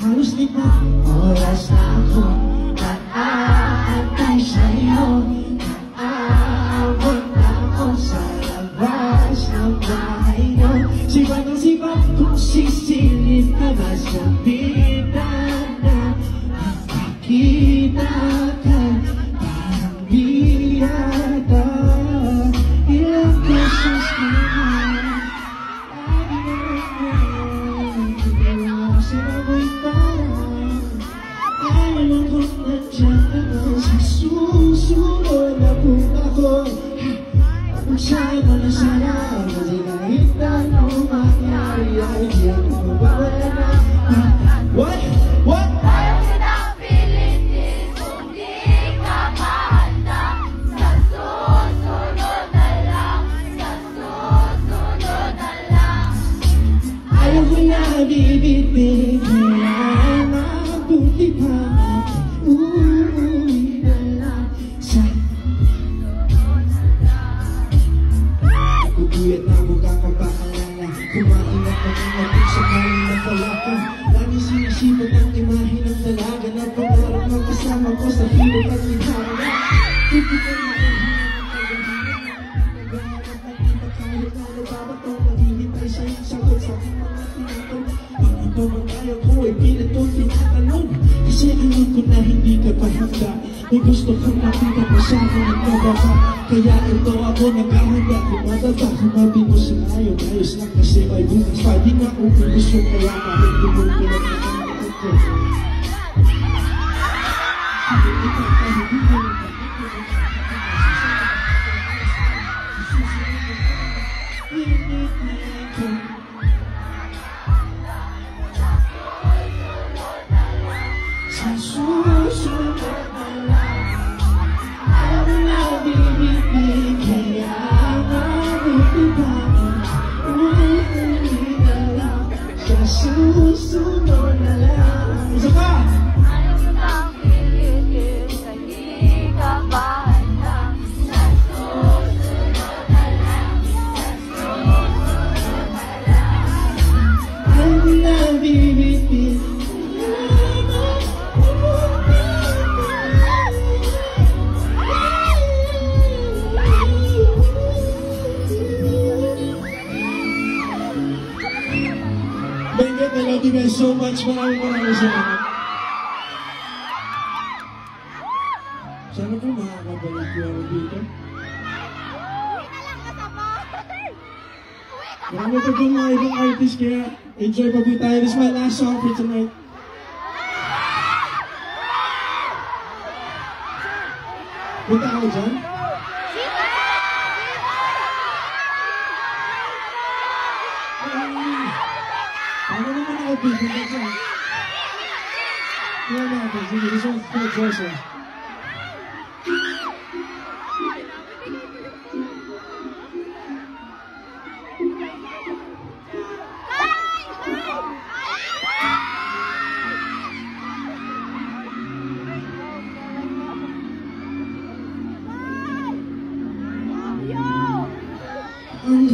Halos 5 oras na ako nag-aantay sa'yo. Nag-aabot na ako sa labas ng bahay mo. Sipa ng sipa kung sisilip ka ba sa bintana. Nakikita ka parang biyata. Ilang beses na sinaboy parang ayaw ko nandiyan naman sa susunod na kung ako kung sana na sana kasi kahit anong mangyari ay di ako mawawala na. What? What? Ayaw kitang pilitin kung di ka mahanda. Sa susunod na lang, sa susunod na lang. Ayaw ko na bibitin kaya mabuti pa uuwi na lang sa Nagkukuyat na mukha ka ba alala. Kumain at mag-ingat kung sakaling nakala ka. Lagi sinisipan ang imahe ng dalaga na pangarap ng kasama ko sa hirap at lihala. Titigan na ang naghahanap at di ba kahit na nagbabato naghihintay sa iyong sagot sa aking mga tinatanong. Bakit ba man kaya ko ay pinatong tinatanong? Kasi alam ko na hindi ka pa handa. May gusto kang makita pa sa akin at nababa. Kaya ito ako naghahanda. Kumababa, kumabi mo sa ngayon. Ayos lang kasi may bukas pa. Di nga kung gusto kaya kahit tumul ko lang nakakita ko. Hindi ka kahit di mo lang sa susunod na lang. Ayaw na bibitin kaya mabuti pa uuwi na lang sa susunod na lang. Isa pa! Ayaw kitang pilitin kung di ka mahanda. Sa susunod na lang, sa susunod na lang. Ayaw na bibitin. Benget, I love you guys so much. Maraming salamat. Sana po makakabalik ko ako dito. Marami pa pong mga ibang artist kaya enjoy pa po tayo. This is my last song for tonight. Punta ako dyan. Paano naman ako pupunta dyan? Kaya natin, sige, this one's for Joseph. Ang